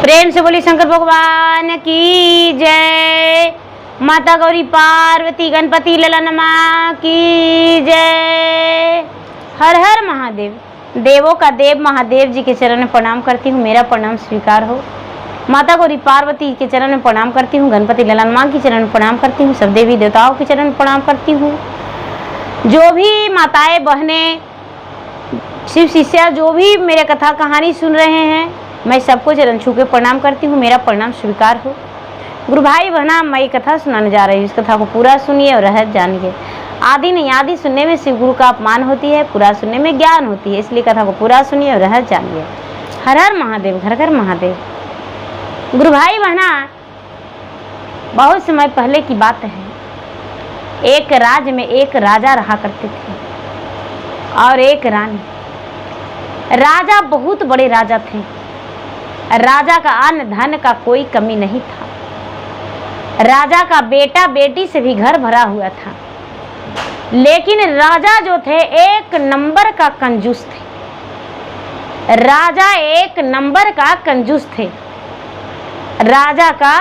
प्रेम से बोली शंकर भगवान की जय। माता गौरी पार्वती गणपति ललन माँ की जय। हर हर महादेव। देवों का देव महादेव जी के चरण में प्रणाम करती हूँ, मेरा प्रणाम स्वीकार हो। माता गौरी पार्वती के चरण में प्रणाम करती हूँ, गणपति ललन माँ के चरण में प्रणाम करती हूँ, सब देवी देवताओं के चरण में प्रणाम करती हूँ। जो भी माताएं बहनें शिव शिष्या जो भी मेरे कथा कहानी सुन रहे हैं, मैं सबको चरण छू के प्रणाम करती हूँ, मेरा प्रणाम स्वीकार हो। गुरु भाई बहना, मैं ये कथा सुनाने जा रही हूँ, इस कथा को पूरा सुनिए और रहस्य जानिए। आदि नहीं आदि सुनने में शिव गुरु का अपमान होती है, पूरा सुनने में ज्ञान होती है, इसलिए कथा को पूरा सुनिए और रहस्य जानिए। हर हर महादेव, घर घर महादेव। गुरु भाई बहना, बहुत समय पहले की बात है। एक राज्य में एक राजा रहा करते थे और एक रानी। राजा बहुत बड़े राजा थे। राजा का अन्न धन का कोई कमी नहीं था। राजा का बेटा बेटी से भी घर भरा हुआ था, लेकिन राजा जो थे एक नंबर का कंजूस थे। राजा एक नंबर का कंजूस थे। राजा का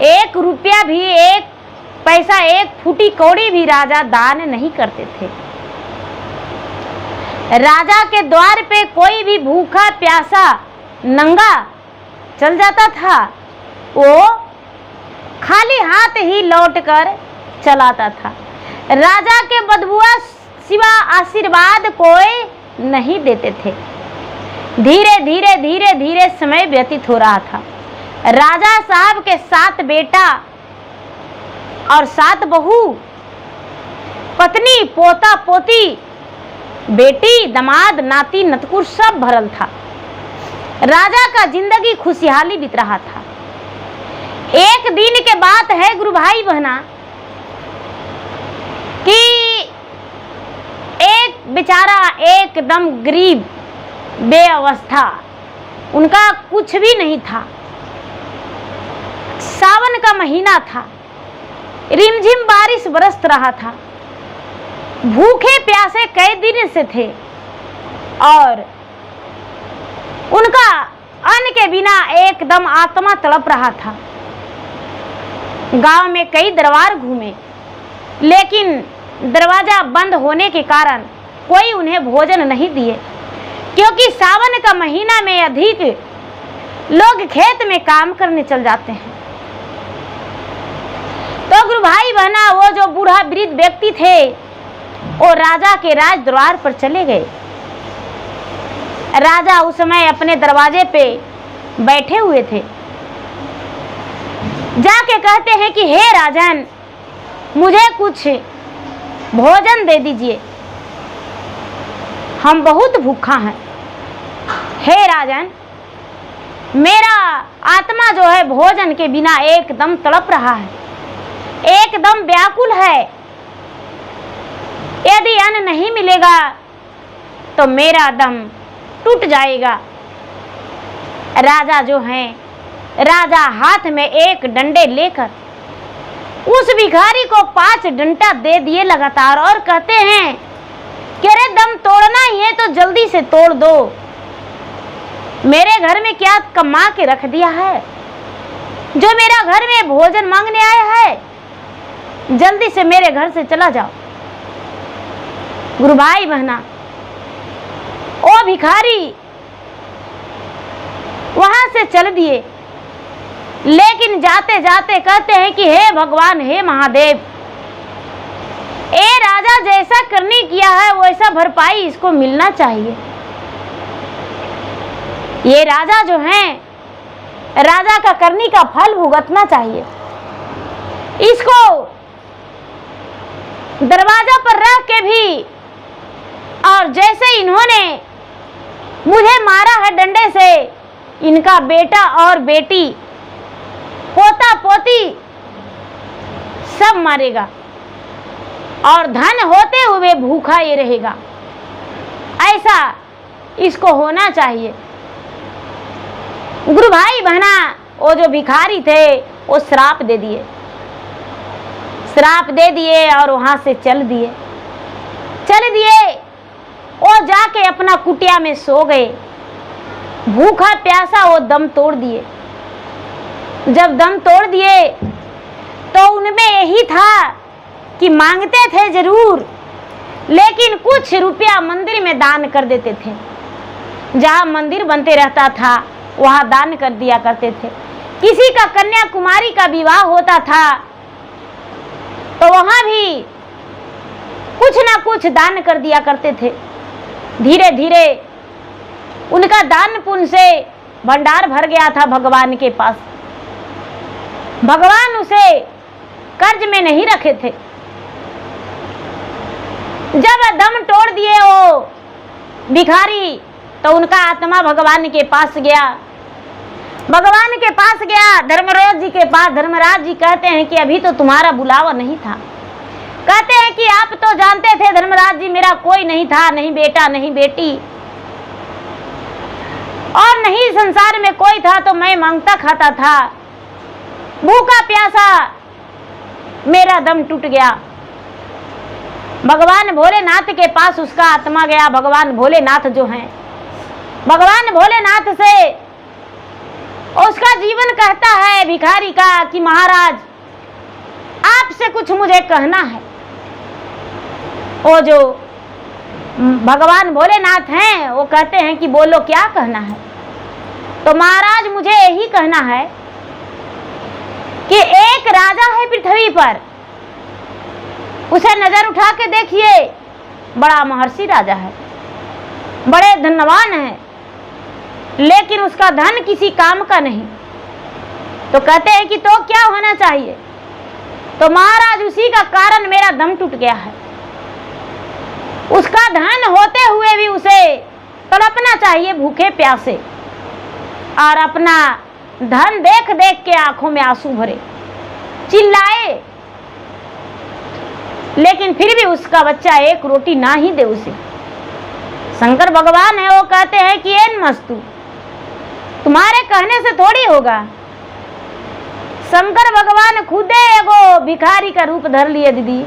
एक रुपया भी, एक पैसा, एक फूटी कौड़ी भी राजा दान नहीं करते थे। राजा के द्वार पे कोई भी भूखा प्यासा नंगा चल जाता था, वो खाली हाथ ही लौटकर चलाता था। राजा के बदबुआ सिवा आशीर्वाद कोई नहीं देते थे। धीरे धीरे धीरे धीरे समय व्यतीत हो रहा था। राजा साहब के 7 बेटा और 7 बहू, पत्नी, पोता पोती, बेटी, दामाद, नाती, नतकुर सब भरल था। राजा का जिंदगी खुशहाली बीत रहा था। एक दिन के बात है गुरु भाई बहना कि एक बेचारा एकदम गरीब बेअवस्था, उनका कुछ भी नहीं था। सावन का महीना था, रिमझिम बारिश बरस रहा था। भूखे प्यासे कई दिन से थे और उनका अन्न के बिना एकदम आत्मा तड़प रहा था। गांव में कई दरबार घूमे, लेकिन दरवाजा बंद होने के कारण कोई उन्हें भोजन नहीं दिए, क्योंकि सावन का महीना में अधिक लोग खेत में काम करने चल जाते हैं। तो गुरु भाई बहना, वो जो बूढ़ा वृद्ध व्यक्ति थे वो राजा के राज दरबार पर चले गए। राजा उस समय अपने दरवाजे पे बैठे हुए थे। जाके कहते हैं कि हे राजन, मुझे कुछ भोजन दे दीजिए, हम बहुत भूखा हैं। हे राजन, मेरा आत्मा जो है भोजन के बिना एकदम तड़प रहा है, एकदम व्याकुल है। यदि अन्न नहीं मिलेगा तो मेरा दम टूट जाएगा। राजा जो हैं, राजा हाथ में एक डंडे लेकर उस भिखारी को 5 डंडा दे दिए लगातार और कहते हैं कि अरे दम तोड़ना ही है तो जल्दी से तोड़ दो। मेरे घर में क्या कमा के रख दिया है जो मेरा घर में भोजन मांगने आया है? जल्दी से मेरे घर से चला जाओ। गुरु भाई बहना, ओ भिखारी वहां से चल दिए, लेकिन जाते जाते कहते हैं कि हे भगवान, हे महादेव, ए राजा जैसा करने किया है वैसा भरपाई इसको मिलना चाहिए। ये राजा जो हैं, राजा का करनी का फल भुगतना चाहिए। इसको दरवाजा पर रख के भी, और जैसे इन्होंने मुझे मारा है डंडे से, इनका बेटा और बेटी, पोता पोती सब मारेगा और धन होते हुए भूखा ये रहेगा। ऐसा इसको होना चाहिए। गुरु भाई बहना, वो जो भिखारी थे वो श्राप दे दिए, श्राप दे दिए और वहां से चल दिए। वो जाके अपना कुटिया में सो गए। भूखा प्यासा वो दम तोड़ दिए। जब दम तोड़ दिए तो उनमें यही था कि मांगते थे जरूर, लेकिन कुछ रुपया मंदिर में दान कर देते थे। जहाँ मंदिर बनते रहता था वहाँ दान कर दिया करते थे। किसी का कन्याकुमारी का विवाह होता था तो वहाँ भी कुछ ना कुछ दान कर दिया करते थे। धीरे धीरे उनका दान पुण्य से भंडार भर गया था भगवान के पास। भगवान उसे कर्ज में नहीं रखे थे। जब दम तोड़ दिए वो भिखारी तो उनका आत्मा भगवान के पास गया। भगवान के पास गया, धर्मराज जी के पास। धर्मराज जी कहते हैं कि अभी तो तुम्हारा बुलावा नहीं था। कहते हैं कि आप तो जानते थे धर्मराज जी, मेरा कोई नहीं था, नहीं बेटा नहीं बेटी और नहीं संसार में कोई था, तो मैं मांगता खाता था। भूखा प्यासा मेरा दम टूट गया। भगवान भोलेनाथ के पास उसका आत्मा गया। भगवान भोलेनाथ जो हैं, भगवान भोलेनाथ से उसका जीवन कहता है भिखारी का कि महाराज आपसे कुछ मुझे कहना है। वो जो भगवान भोलेनाथ हैं वो कहते हैं कि बोलो क्या कहना है। तो महाराज मुझे यही कहना है कि एक राजा है पृथ्वी पर, उसे नजर उठा के देखिए, बड़ा महर्षि राजा है, बड़े धनवान है, लेकिन उसका धन किसी काम का नहीं। तो कहते हैं कि तो क्या होना चाहिए। तो महाराज उसी का कारण मेरा दम टूट गया है। उसका धन होते हुए भी उसे तड़पना चाहिए भूखे प्यासे, और अपना धन देख देख के आंखों में आंसू भरे, चिल्लाए, लेकिन फिर भी उसका बच्चा एक रोटी ना ही दे उसे। शंकर भगवान है, वो कहते हैं कि एन मस्तु, तुम्हारे कहने से थोड़ी होगा। शंकर भगवान खुदे एगो भिखारी का रूप धर लिए दीदी।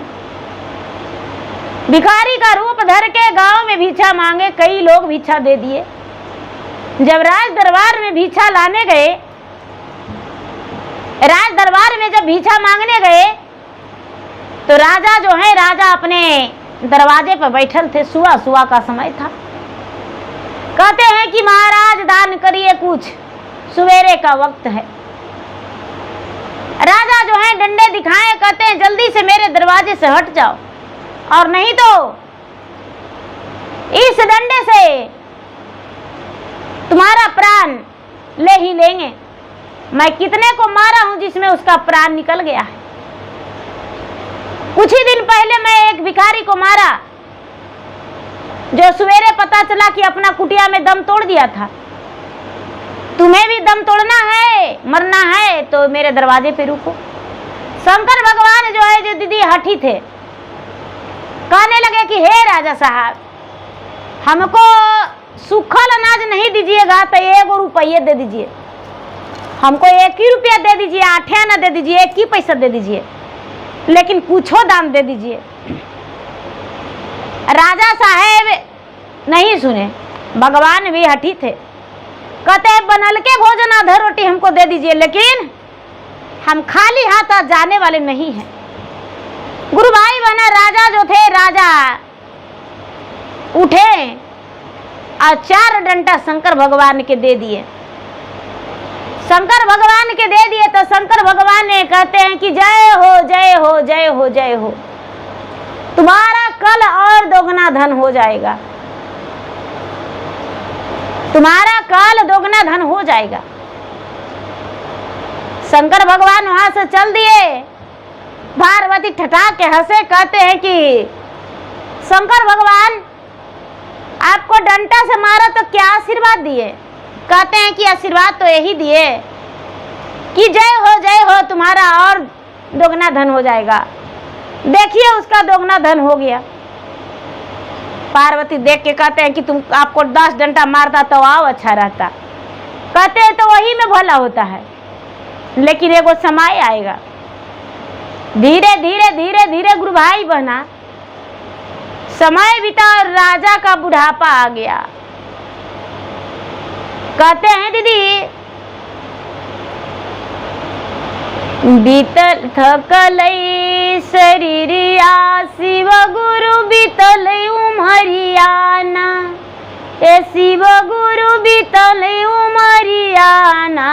भिखारी का रूप धर के गांव में भिक्षा मांगे, कई लोग भिक्षा दे दिए। जब राज दरबार में भिक्षा लाने गए, राज दरबार में जब भिक्षा मांगने गए तो राजा जो है, राजा अपने दरवाजे पर बैठल थे। सुबह का समय था। कहते हैं कि महाराज दान करिए कुछ, सवेरे का वक्त है। राजा जो है डंडे दिखाए, कहते हैं जल्दी से मेरे दरवाजे से हट जाओ, और नहीं तो इस डंडे से तुम्हारा प्राण ले ही लेंगे। मैं कितने को मारा हूं जिसमें उसका प्राण निकल गया है। कुछ ही दिन पहले मैं एक भिखारी को मारा जो सवेरे पता चला कि अपना कुटिया में दम तोड़ दिया था। तुम्हें भी दम तोड़ना है, मरना है तो मेरे दरवाजे पे रुको। शंकर भगवान जो है, जो दीदी हठी थे, कहने लगे कि हे राजा साहब, हमको सूखल अनाज नहीं दीजिएगा तो 1 रुपये दे दीजिए, हमको 1 ही रुपया दे दीजिए, 8 आना दे दीजिए, 1 ही पैसा दे दीजिए, लेकिन कुछो दान दे दीजिए। राजा साहेब नहीं सुने, भगवान भी हठी थे। कहते बनल के भोजन आधा रोटी हमको दे दीजिए, लेकिन हम खाली हाथ जाने वाले नहीं हैं। गुरु भाई बहना, राजा जो थे, राजा उठे और 4 डंडा शंकर भगवान के दे दिए। शंकर भगवान के दे दिए तो शंकर भगवान ने कहते हैं कि जय हो जय हो जय हो जय हो, तुम्हारा कल और दोगुना धन हो जाएगा, तुम्हारा कल दोगुना धन हो जाएगा। शंकर भगवान वहां से चल दिए। पार्वती ठठा के हंसे, कहते हैं कि शंकर भगवान आपको डंडा से मारा तो क्या आशीर्वाद दिए। कहते हैं कि आशीर्वाद तो यही दिए कि जय हो तुम्हारा और दोगुना धन हो जाएगा। देखिए उसका दोगुना धन हो गया। पार्वती देख के कहते हैं कि तुम आपको 10 डंडा मारता तो आओ अच्छा रहता। कहते हैं तो वही में भला होता है, लेकिन एगो समय आएगा। धीरे धीरे धीरे धीरे गुरु भाई बहना समय बीता और राजा का बुढ़ापा आ गया। कहते हैं दीदी, बीतल थकलई शरीरिया शिव गुरु बीतल उमरियाना, ए शिव गुरु बीतल उमरियाना,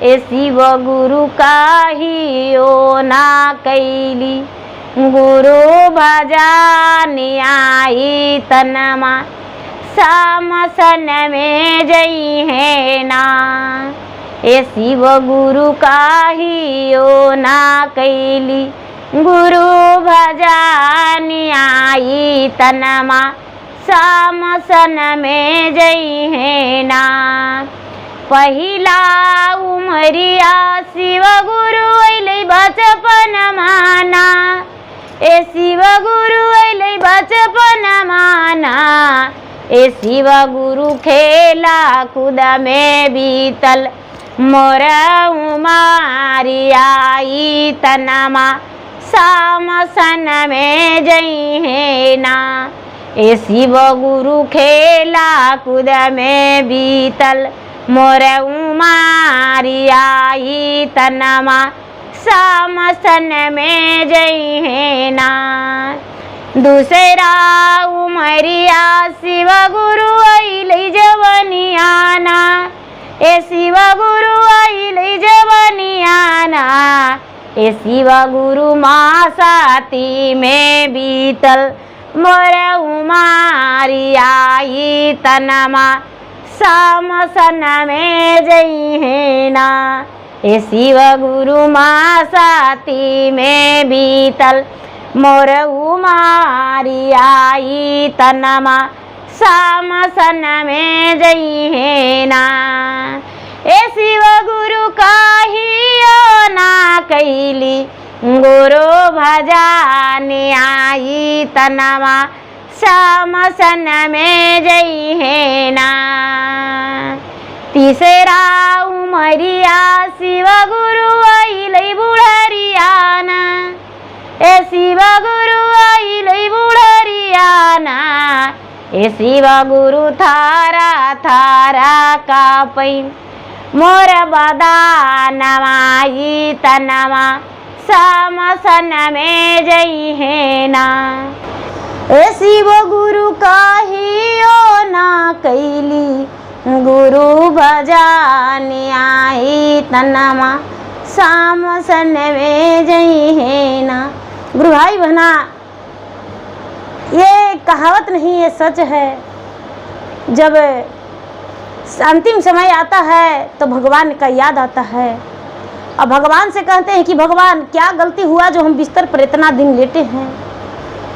ए शिव गुरु काहियो ना कैली, गुरु भजन आई तनमा सामसन में जई है ना, ए शिव गुरु काहियो ना कैली, गुरु भजन आई तनमा सामसन में जई है ना। पहिला उमरिया शिव गुरु अइलै बचपन माना, ए शिव गुरु अइलै बचपन माना, ए शिव गुरु खेला कूद में बीतल मोर उमरिया आई तनमा सामसन में जई है ना, ए शिव गुरु खेला कूद में बीतल मोर उमरिया आई तनमा सामसन में जई है ना। दूसरा उमरिया शिव गुरु अइलै जवनियाना, ए शिव गुरु अइलै जवनियाना, ए शिव गुरु मासाती में बीतल मोर उमरिया आई तनमा सामसन में जई है ना, ए शिव गुरु मासाती में बीतल मोर उमरिया आई तनमा सामसन में जई है ना, ए शिव गुरु काहियो ना कैली, गुरु भजन आई तनमा सामसन में जई है ना। तीसरा उमरिया शिव गुरु अइलै बुढ़रियाना, ए शिव गुरु अइलै बुढ़रियाना, ए शिव गुरु थारा थारा कापै मोर बदनवा आई तनमा सामसन में जई है ना, ए शिव गुरु काहियो ना कैली, गुरु भजन आई तनमा सामसन में जई है ना। गुरु भाई बहना, ये कहावत नहीं, ये सच है। जब अंतिम समय आता है तो भगवान का याद आता है और भगवान से कहते हैं कि भगवान क्या गलती हुआ जो हम बिस्तर पर इतना दिन लेटे हैं।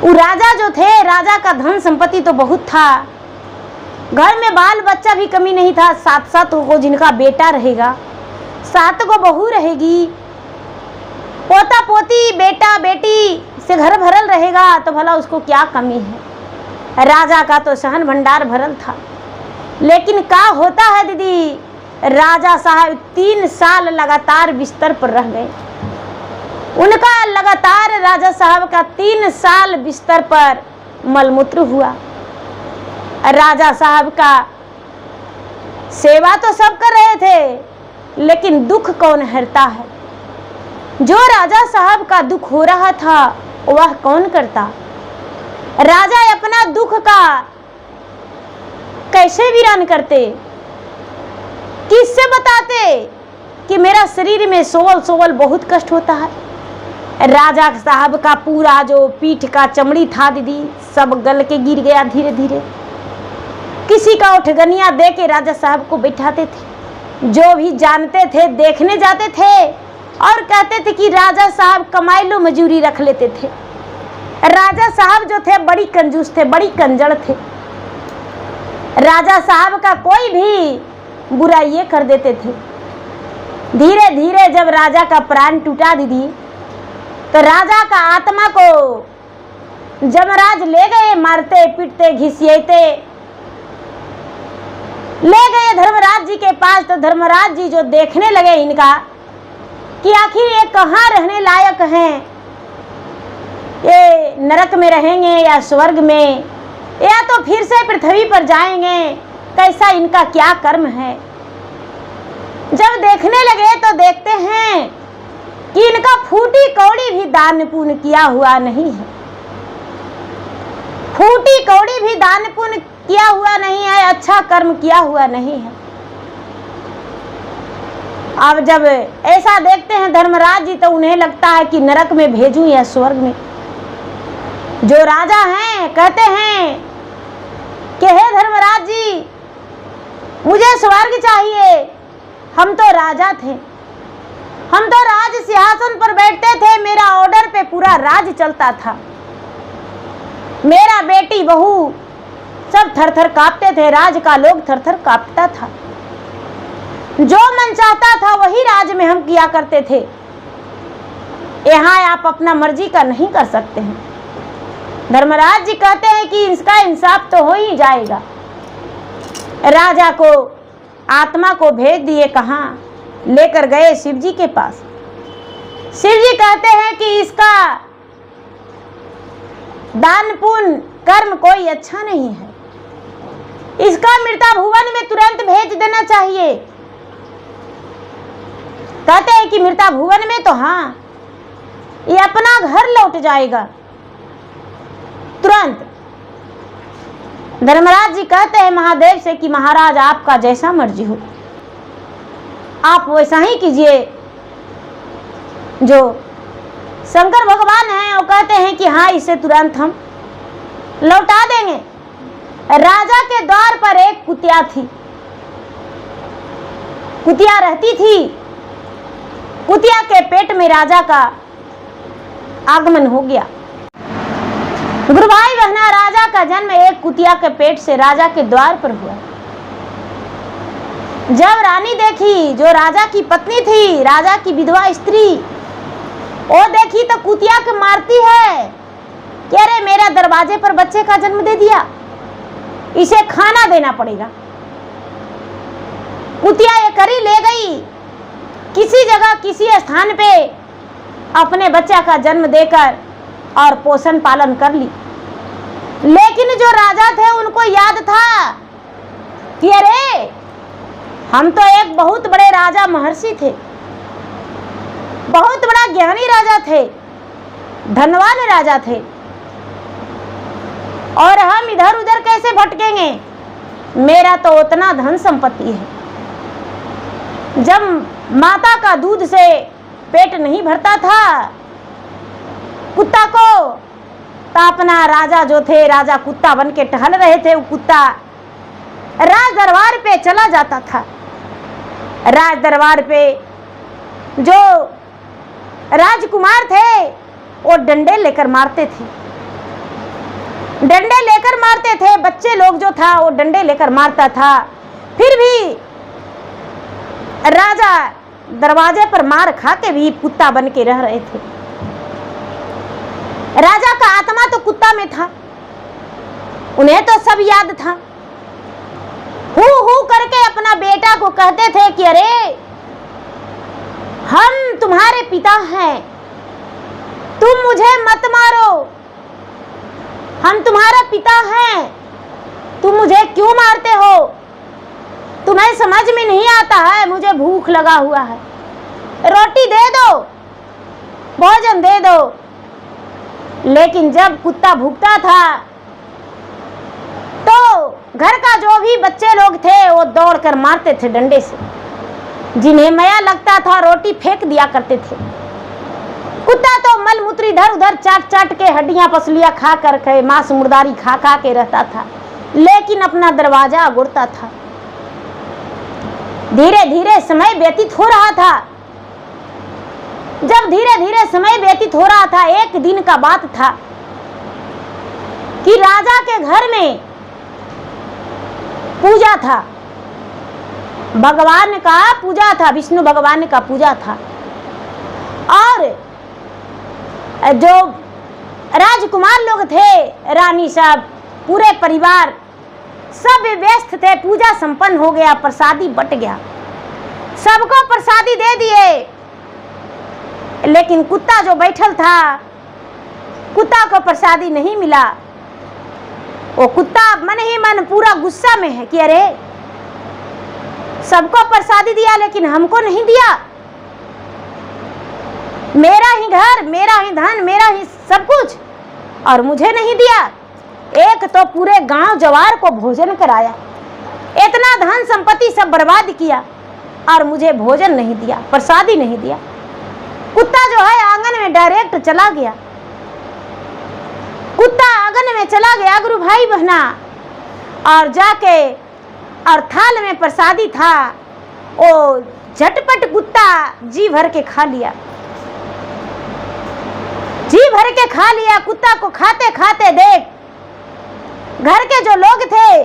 वो राजा जो थे, राजा का धन संपत्ति तो बहुत था, घर में बाल बच्चा भी कमी नहीं था, 7-7 को जिनका बेटा रहेगा, 7 को बहू रहेगी, पोता पोती बेटा बेटी से घर भरल रहेगा, तो भला उसको क्या कमी है। राजा का तो सहन भंडार भरल था। लेकिन क्या होता है दीदी, राजा साहब 3 साल लगातार बिस्तर पर रह गए। उनका लगातार राजा साहब का 3 साल बिस्तर पर मलमूत्र हुआ। राजा साहब का सेवा तो सब कर रहे थे, लेकिन दुख कौन हरता है। जो राजा साहब का दुख हो रहा था वह कौन करता। राजा अपना दुख का कैसे वीरान करते, किससे बताते कि मेरा शरीर में सोवल बहुत कष्ट होता है। राजा साहब का पूरा जो पीठ का चमड़ी था दीदी, सब गल के गिर गया धीरे धीरे। किसी का उठगनिया दे के राजा साहब को बैठाते थे। जो भी जानते थे देखने जाते थे और कहते थे कि राजा साहब कमाई लो मजूरी रख लेते थे। राजा साहब जो थे बड़ी कंजूस थे, बड़ी कंजड़ थे। राजा साहब का कोई भी बुरा ये कर देते थे। धीरे धीरे जब राजा का प्राण टूटा दीदी, तो राजा का आत्मा को जमराज ले गए, मारते पीटते घिसियते ले गए धर्मराज जी के पास। तो धर्मराज जी जो देखने लगे इनका कि आखिर ये कहाँ रहने लायक हैं, ये नरक में रहेंगे या स्वर्ग में, या तो फिर से पृथ्वी पर जाएंगे। कैसा इनका क्या कर्म है। जब देखने लगे तो देखते हैं कि इनका फूटी कौड़ी भी दान पुण्य किया हुआ नहीं है, फूटी कौड़ी भी दान पुण्य किया हुआ नहीं है, अच्छा कर्म किया हुआ नहीं है। अब जब ऐसा देखते हैं धर्मराज जी तो उन्हें लगता है कि नरक में भेजूं या स्वर्ग में। जो राजा हैं कहते हैं कि हे धर्मराज जी, मुझे स्वर्ग चाहिए, हम तो राजा थे, हम तो राज सिंहासन पर बैठते थे, मेरा ऑर्डर पे पूरा राज चलता था, मेरा बेटी बहू सब थर-थर कांपते थे, राज का लोग थर-थर कांपता था, जो मन चाहता था वही राज में हम किया करते थे, यहाँ आप अपना मर्जी का नहीं कर सकते हैं। धर्मराज जी कहते हैं कि इसका इंसाफ तो हो ही जाएगा। राजा को आत्मा को भेज दिए, कहाँ लेकर गए? शिव जी के पास। शिव जी कहते हैं कि इसका दान पुण्य कर्म कोई अच्छा नहीं है, इसका मृता भुवन में तुरंत भेज देना चाहिए। कहते हैं कि मृता भुवन में तो हाँ, ये अपना घर लौट जाएगा तुरंत। धर्मराज जी कहते हैं महादेव से कि महाराज आपका जैसा मर्जी हो, आप वैसा ही कीजिए। जो शंकर भगवान हैं वो कहते हैं कि हाँ, इसे तुरंत हम लौटा देंगे। राजा के द्वार पर एक कुतिया थी, कुतिया रहती थी, कुतिया के पेट में राजा का आगमन हो गया। गुरु भाई बहना, राजा का जन्म एक कुतिया के पेट से राजा के द्वार पर हुआ। जब रानी देखी, जो राजा की पत्नी थी, राजा की विधवा स्त्री, वो देखी तो कुतिया को मारती है कि अरे मेरा दरवाजे पर बच्चे का जन्म दे दिया, इसे खाना देना पड़ेगा। कुतिया ये करी ले गई, किसी जगह किसी स्थान पे अपने बच्चा का जन्म देकर और पोषण पालन कर ली। लेकिन जो राजा थे उनको याद था कि अरे हम तो एक बहुत बड़े राजा महर्षि थे, बहुत बड़ा ज्ञानी राजा थे, धनवान राजा थे, और हम इधर उधर कैसे भटकेंगे? मेरा तो उतना धन संपत्ति है, जब माता का दूध से पेट नहीं भरता था कुत्ता को, तो अपना राजा जो थे, राजा कुत्ता बन के टहल रहे थे, वो कुत्ता राज दरबार पे चला जाता था। राज दरबार पे जो राजकुमार थे वो डंडे लेकर मारते थे, डंडे लेकर मारते थे, बच्चे लोग जो था वो डंडे लेकर मारता था। फिर भी राजा दरवाजे पर मार खा के भी कुत्ता बन के रह रहे थे। राजा का आत्मा तो कुत्ता में था, उन्हें तो सब याद था। हू करके अपना बेटा को कहते थे कि अरे हम तुम्हारे पिता हैं, तुम मुझे मत मारो, हम तुम्हारा पिता हैं, तुम मुझे क्यों मारते हो? तुम्हें समझ में नहीं आता है, मुझे भूख लगा हुआ है, रोटी दे दो, भोजन दे दो। लेकिन जब कुत्ता भूखता था तो घर का जो भी बच्चे लोग थे वो दौड़कर मारते थे डंडे से, जिन्हें माया लगता था रोटी फेंक दिया करते थे। कुत्ता तो मल मूत्र इधर उधर चाट चाट के हड्डियां पसलियां खा कर के, मांस मुर्दारी खा खा के रहता था, लेकिन अपना दरवाजा अगुड़ता था। धीरे धीरे समय व्यतीत हो रहा था। जब धीरे धीरे समय व्यतीत हो रहा था, एक दिन का बात था कि राजा के घर में पूजा था, भगवान का पूजा था, विष्णु भगवान का पूजा था। और जो राजकुमार लोग थे, रानी साहब, पूरे परिवार सब व्यस्त थे। पूजा संपन्न हो गया, प्रसादी बट गया, सबको प्रसादी दे दिए। लेकिन कुत्ता जो बैठल था, कुत्ता को प्रसादी नहीं मिला। वो कुत्ता मन ही मन पूरा गुस्सा में है कि अरे सबको प्रसादी दिया लेकिन हमको नहीं दिया। मेरा ही घर, मेरा ही धन, मेरा ही सब कुछ, और मुझे नहीं दिया। एक तो पूरे गांव जवार को भोजन कराया, इतना धन संपत्ति सब बर्बाद किया, और मुझे भोजन नहीं दिया, प्रसादी नहीं दिया। कुत्ता जो है आंगन में डायरेक्ट चला गया। कुत्ता आंगन में चला गया गुरु भाई बहना, और जाके और थाल में प्रसादी था, वो झटपट कुत्ता जी भर के खा लिया, जी भर के खा लिया। कुत्ता को खाते खाते देख घर के जो लोग थे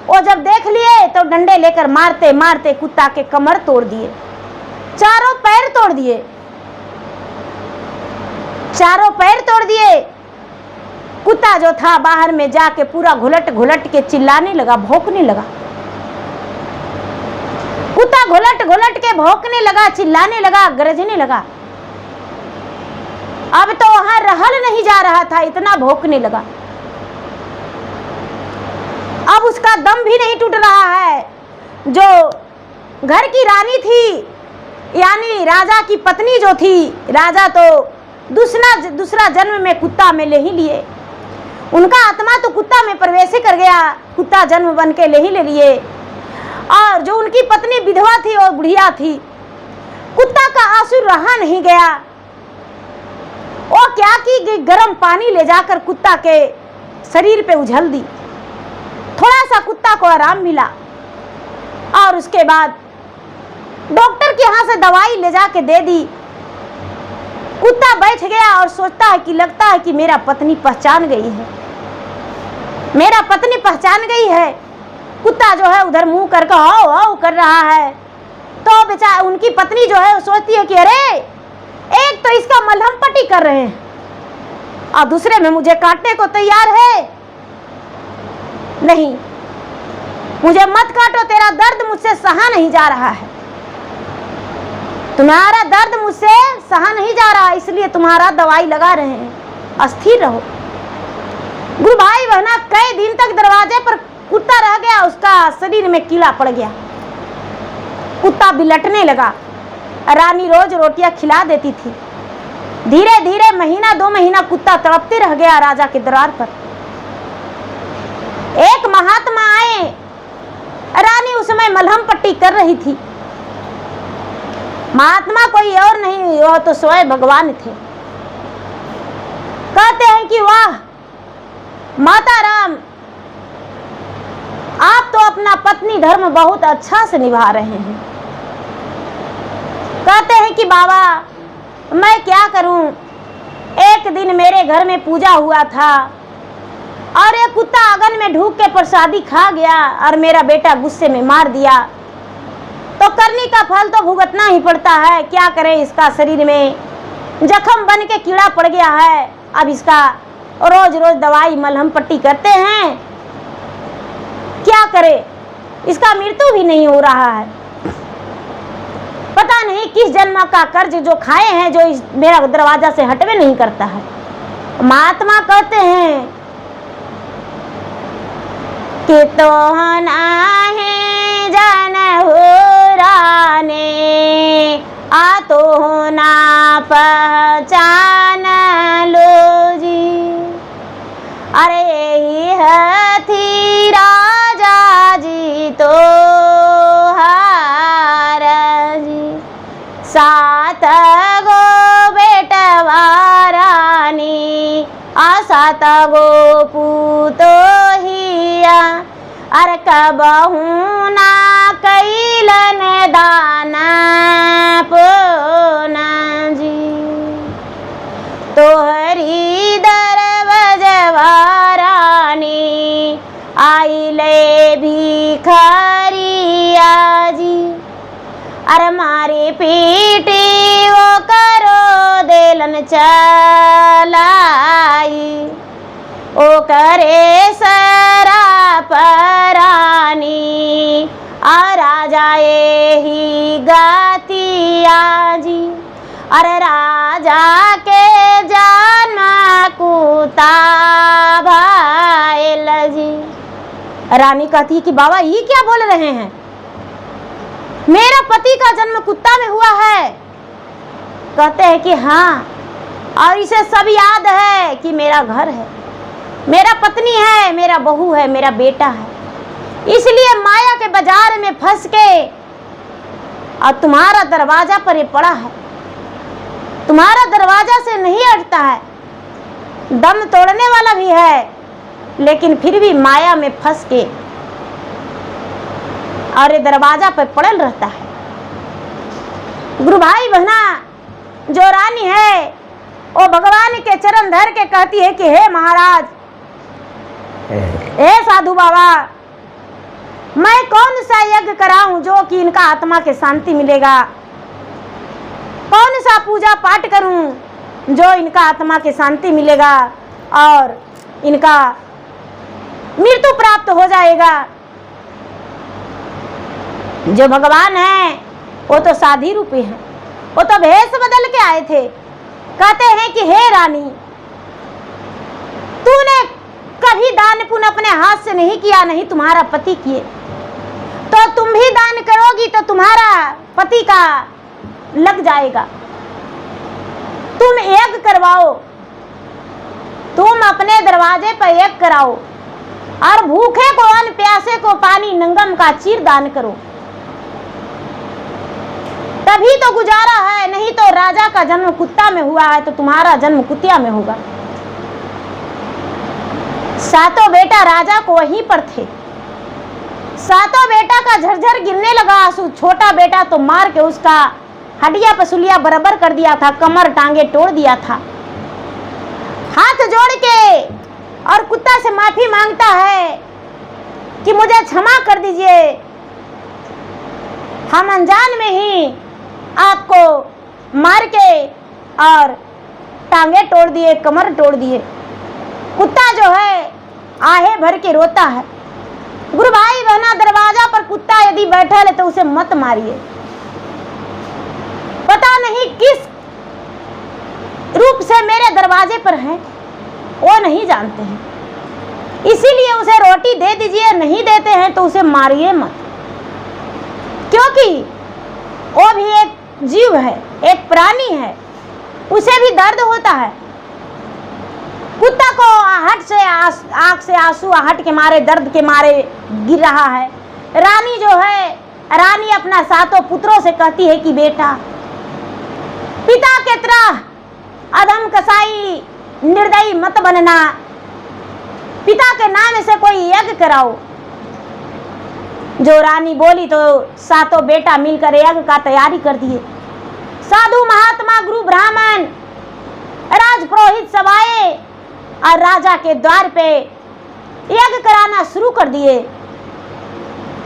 वो जब देख लिए तो डंडे लेकर मारते मारते कुत्ता के कमर तोड़ दिए, चारों पैर तोड़ दिए, चारों पैर तोड़ दिए। कुत्ता जो था बाहर में जाके पूरा घुलट घुलट के चिल्लाने लगा, भौंकने लगा। कुत्ता घुलट घुलट के भौंकने लगा, चिल्लाने लगा, गरजने लगा। अब तो वहां रहल नहीं जा रहा था, इतना भौंकने लगा। अब उसका दम भी नहीं टूट रहा है। जो घर की रानी थी, यानी राजा की पत्नी जो थी, राजा तो दूसरा जन्म में कुत्ता में ले ही लिए। उनका आत्मा तो कुत्ता में प्रवेश कर गया, कुत्ता जन्म बन के ले ही ले लिए। और जो उनकी पत्नी विधवा थी और बुढ़िया थी, कुत्ता का आंसू रहा नहीं गया। वो क्या की, गर्म पानी ले जाकर कुत्ता के शरीर पे उझल दी। थोड़ा सा कुत्ता को आराम मिला, और उसके बाद डॉक्टर के यहाँ से दवाई ले जाके दे दी। कुत्ता बैठ गया और सोचता है कि लगता है कि मेरा पत्नी पहचान गई है, मेरा पत्नी पहचान गई है। कुत्ता जो है उधर मुंह करके हाउ हाउ कर रहा है। तो बेचारा उनकी पत्नी जो है वो सोचती है कि अरे, एक तो इसका मलहम पट्टी कर रहे हैं और दूसरे में मुझे काटने को तैयार है। नहीं, मुझे मत काटो, तेरा दर्द मुझसे सहा नहीं जा रहा है, तुम्हारा दर्द मुझसे सहा नहीं जा रहा, इसलिए तुम्हारा दवाई लगा रहे हैं, अस्थिर रहो। गुरु भाई बहना, कई दिन तक दरवाजे पर कुत्ता रह गया, उसका शरीर में कीड़ा पड़ गया। कुत्ता बिलटने लगा। रानी रोज रोटियां खिला देती थी। धीरे धीरे महीना 2 महीना कुत्ता तड़पते रह गया राजा के दरबार पर। एक महात्मा आए, रानी उस समय मलहम पट्टी कर रही थी। महात्मा कोई और नहीं, वह तो स्वयं भगवान थे। कहते हैं कि वाह माता राम, आप तो अपना पत्नी धर्म बहुत अच्छा से निभा रहे हैं। कहते हैं कि बाबा मैं क्या करूं, एक दिन मेरे घर में पूजा हुआ था और एक कुत्ता आंगन में ढूक के प्रसादी खा गया और मेरा बेटा गुस्से में मार दिया। तो करनी का फल तो भुगतना ही पड़ता है, क्या करें, इसका शरीर में जख्म बन के कीड़ा पड़ गया है। अब इसका रोज रोज दवाई मलहम पट्टी करते हैं, क्या करें, इसका मृत्यु भी नहीं हो रहा है। पता नहीं किस जन्म का कर्ज जो खाए हैं, जो इस मेरा दरवाजा से हटवे नहीं करता है। महात्मा कहते हैं कि तो नाहे जान हो राने, आ तो ना पहचान लो जी। अरे यही हथी राजा जी तो हार जी, 7 गो बेटवा रानी, 7 गो पूतो हिया। अरे कबहू ना कैलन दाना पोना जी, तोहरी दरबजवा रानी, आइले भिखारिया जी। अरे मारी पीटी वो करो देलन चलाई, ओ करे सरा परानी, आ राजा ही गातिया जी। अरे राजा के जाना कुता भाईल जी। रानी कहती है कि बाबा ये क्या बोल रहे हैं, मेरा पति का जन्म कुत्ता में हुआ है? कहते हैं कि हाँ, और इसे सब याद है कि मेरा घर है, मेरा पत्नी है, मेरा बहू है, मेरा बेटा है, इसलिए माया के बाजार में फंस के और तुम्हारा दरवाजा पर ये पड़ा है। तुम्हारा दरवाजा से नहीं हटता है, दम तोड़ने वाला भी है, लेकिन फिर भी माया में फंस के और ये दरवाजा पर पड़ल रहता है। गुरु भाई बहना, जो रानी है वो भगवान के चरण धर के कहती है कि हे महाराज, हे साधु बाबा, मैं कौन सा यज्ञ कराऊं जो कि इनका आत्मा के शांति मिलेगा? कौन सा पूजा पाठ करूं जो इनका आत्मा के शांति मिलेगा और इनका मृत्यु प्राप्त हो जाएगा? जो भगवान है वो तो साधी रूपी है, वो तो भेष बदल के आए थे। कहते हैं कि हे रानी, तूने कभी दान पुण्य अपने हाथ से नहीं किया, नहीं तुम्हारा पति किए, तो तुम भी दान करोगी तो तुम्हारा पति का लग जाएगा। तुम यज्ञ करवाओ, तुम अपने दरवाजे पर यज्ञ कराओ और भूखे को अन्न, प्यासे को पानी, नंगम का चीर दान करो, तभी तो गुजारा है। नहीं तो राजा का जन्म कुत्ता में हुआ है तो तुम्हारा जन्म कुतिया में होगा। सातों बेटा राजा को वहीं पर थे। सातों बेटा का झरझर गिरने लगा आंसू। छोटा बेटा तो मार के उसका हड्डियां पसुलियां बराबर कर दिया था, कमर टांगे तोड़ दिया था। हाथ जोड़ के और कुत्ता से माफी मांगता है कि मुझे क्षमा कर दीजिए, हम अनजान में ही आपको मार के और टांगे तोड़ दिए, कमर तोड़ दिए। कुत्ता जो है आहे भर के रोता है। गुरु भाई बहना, दरवाजा पर कुत्ता यदि बैठा है तो उसे मत मारिए। पता नहीं किस रूप से मेरे दरवाजे पर है, वो नहीं जानते हैं, इसीलिए उसे रोटी दे दीजिए। नहीं देते हैं तो उसे मारिए मत, क्योंकि वो भी एक जीव है, एक प्राणी है, उसे भी दर्द होता है। कुत्ता को आहट से आंख से आंसू आहट के मारे, दर्द के मारे गिर रहा है। रानी जो है, रानी अपना सातों पुत्रों से कहती है कि बेटा, पिता के तरह अधम कसाई निर्दयी मत बनना, पिता के नाम से कोई यज्ञ कराओ। जो रानी बोली तो सातों बेटा मिलकर यज्ञ का तैयारी कर दिए। साधु महात्मा, गुरु ब्राह्मण, राजपुरोहित सब आए और राजा के द्वार पे यज्ञ कराना शुरू कर दिए।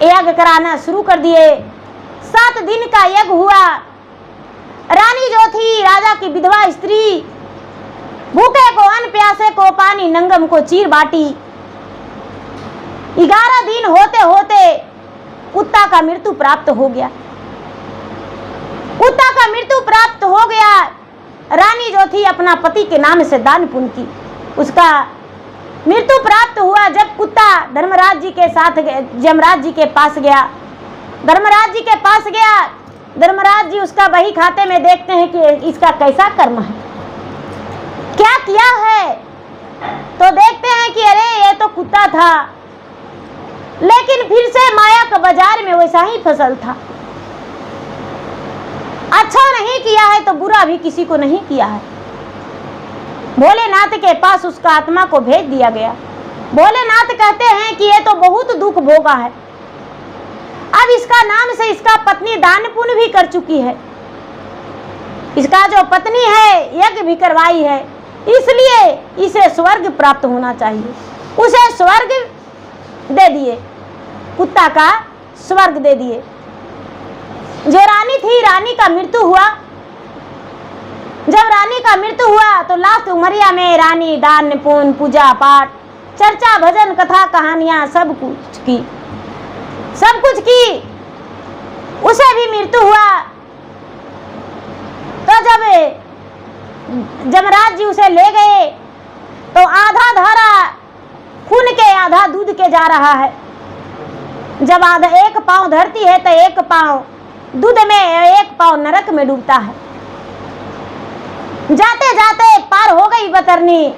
यज्ञ कराना शुरू कर दिए। 7 दिन का यज्ञ हुआ। रानी जो थी, राजा की विधवा स्त्री, भूखे को अन्न, प्यासे को पानी, नंगम को चीर बाटी। 11 दिन होते होते कुत्ता का मृत्यु प्राप्त हो गया। कुत्ता का मृत्यु प्राप्त हो गया। रानी जो थी अपना पति के नाम से दान पुण्य की, उसका मृत्यु प्राप्त हुआ। जब कुत्ता धर्मराज जी के साथ यमराज जी के पास गया, धर्मराज जी के पास गया, धर्मराज जी उसका बही खाते में देखते हैं कि इसका कैसा कर्म है, क्या किया है। तो देखते हैं कि अरे ये तो कुत्ता था, लेकिन फिर से माया का बाजार में वैसा ही फसल था। अच्छा नहीं किया है तो बुरा भी किसी को नहीं किया है। भोलेनाथ के पास उसका आत्मा को भेज दिया गया। भोलेनाथ कहते हैं कि ये तो बहुत दुख भोगा है, अब इसका नाम से इसका पत्नी दान पुण्य भी कर चुकी है, इसका जो पत्नी है यज्ञ भी करवाई है, इसलिए इसे स्वर्ग प्राप्त होना चाहिए। उसे स्वर्ग दे दिए, कुत्ता का स्वर्ग दे दिए। जो रानी थी, रानी का मृत्यु हुआ। जब रानी का मृत्यु हुआ तो लास्ट उमरिया में रानी दान पुण्य, पूजा पाठ, चर्चा, भजन, कथा, कहानियां सब कुछ की, सब कुछ की। उसे भी मृत्यु हुआ। तो जब यमराज जी उसे ले गए तो आधा धारा खून के, आधा दूध के जा रहा है। जब आधा एक पांव धरती है तो एक पांव दूध में एक पाँव नरक में डूबता है। जाते जाते पार हो गई बतरनी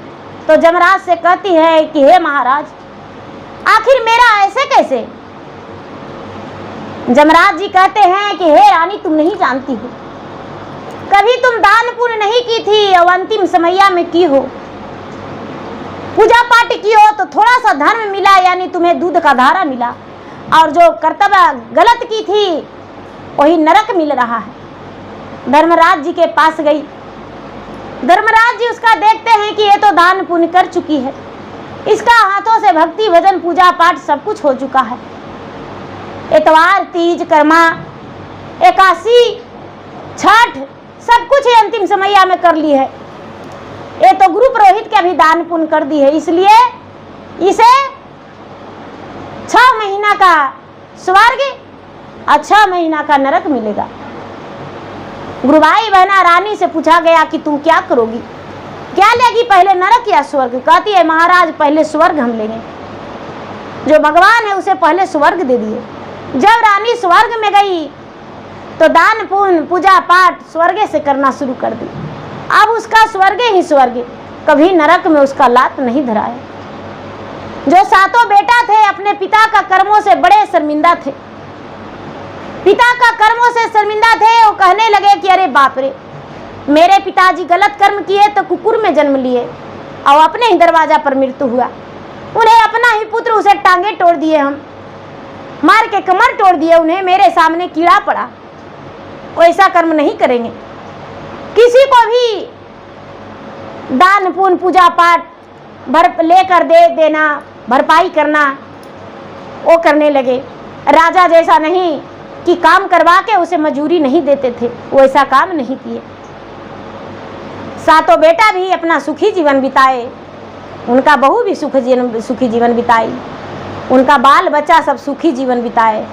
तो जमराज से कहती है कि हे महाराज, आखिर मेरा ऐसे कैसे? जमराज जी कहते हैं कि हे रानी, तुम नहीं जानती हो, कभी तुम दान पुण्य नहीं की थी और अंतिम समैया में की हो। पूजा पाठ की हो तो थोड़ा सा धर्म मिला, यानी तुम्हें दूध का धारा मिला, और जो कर्तव्य गलत की थी वही नरक मिल रहा है। धर्मराज जी के पास गई। धर्मराज जी उसका देखते हैं कि ये तो दान पुण्य कर चुकी है, इसका हाथों से भक्ति भजन पूजा पाठ सब कुछ हो चुका है। इतवार, तीज, कर्मा, एकादशी, छठ सब कुछ ये अंतिम समैया में कर ली है। ये तो गुरु पुरोहित के भी दान पुण्य कर दी है, इसलिए इसे 6 महीना का स्वर्ग और 6 महीना का नरक मिलेगा। गुरुभाई बहना रानी से पूछा गया कि तुम क्या करोगी, क्या लेगी, पहले नरक या स्वर्ग? कहती है महाराज, पहले स्वर्ग हम लेंगे। जो भगवान है उसे पहले स्वर्ग दे दिए। जब रानी स्वर्ग में गई तो दान पुण्य पूजा पाठ स्वर्ग से करना शुरू कर दी। अब उसका स्वर्ग ही स्वर्ग, कभी नरक में उसका लात नहीं धराया। जो 7 बेटा थे अपने पिता का कर्मों से बड़े शर्मिंदा थे, पिता का कर्मों से शर्मिंदा थे। वो कहने लगे कि अरे बाप रे, मेरे पिताजी गलत कर्म किए तो कुकुर में जन्म लिए और अपने ही दरवाजा पर मृत्यु हुआ। उन्हें अपना ही पुत्र, उसे टांगे तोड़ दिए, हम मार के कमर तोड़ दिए, उन्हें मेरे सामने कीड़ा पड़ा। वैसा कर्म नहीं करेंगे। किसी को भी दान पुण्य पूजा पाठ लेकर दे देना, भरपाई करना, वो करने लगे। राजा जैसा नहीं कि काम करवा के उसे मजूरी नहीं देते थे, वो ऐसा काम नहीं किए। 7 बेटा भी अपना सुखी जीवन बिताए, उनका बहू भी सुखी जीवन बिताई, उनका बाल बच्चा सब सुखी जीवन बिताए।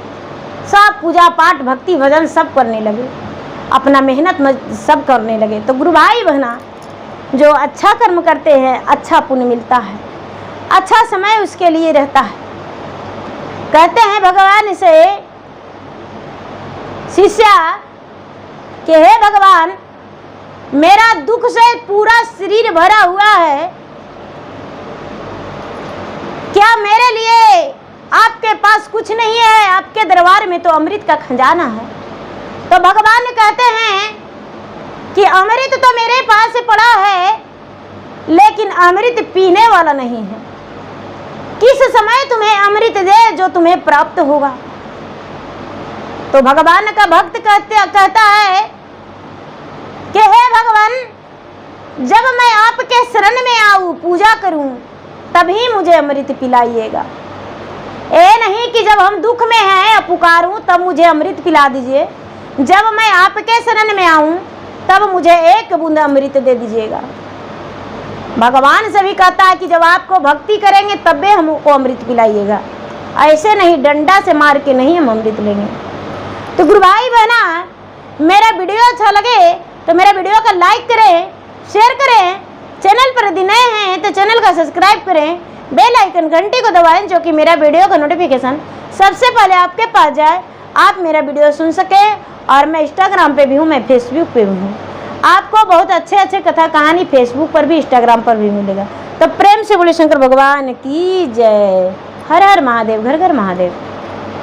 सब पूजा पाठ भक्ति भजन सब करने लगे, अपना मेहनत सब करने लगे। तो गुरु भाई बहना, जो अच्छा कर्म करते हैं अच्छा पुण्य मिलता है, अच्छा समय उसके लिए रहता है। कहते हैं भगवान से शिष्या कि हे भगवान, मेरा दुख से पूरा शरीर भरा हुआ है, क्या मेरे लिए आपके पास कुछ नहीं है? आपके दरबार में तो अमृत का खजाना है। तो भगवान कहते हैं कि अमृत तो मेरे पास पड़ा है, लेकिन अमृत पीने वाला नहीं है। किस समय तुम्हें अमृत दे जो तुम्हें प्राप्त होगा? तो भगवान का भक्त कहता है कि हे भगवान, जब मैं आपके शरण में आऊं, पूजा करूं, तभी मुझे अमृत पिलाइएगा। ये नहीं कि जब हम दुख में हैं पुकारूं तब मुझे अमृत पिला दीजिए। जब मैं आपके शरण में आऊं तब मुझे एक बूंद अमृत दे दीजिएगा। भगवान से भी कहता है कि जब आपको भक्ति करेंगे तब भी हमको अमृत पिलाइएगा, ऐसे नहीं डंडा से मार के नहीं हम अमृत लेंगे। तो गुरु भाई बहना, मेरा वीडियो अच्छा लगे तो मेरा वीडियो का लाइक करें, शेयर करें। चैनल पर यदि नए हैं तो चैनल का सब्सक्राइब करें, बेल आइकन घंटी को दबाएं, जो कि मेरा वीडियो का नोटिफिकेशन सबसे पहले आपके पास जाए, आप मेरा वीडियो सुन सकें। और मैं इंस्टाग्राम पे भी हूँ, मैं फेसबुक पे भी हूँ। आपको बहुत अच्छे अच्छे कथा कहानी फेसबुक पर भी इंस्टाग्राम पर भी मिलेगा। तो प्रेम से बोले शंकर भगवान की जय। हर हर महादेव, घर घर महादेव।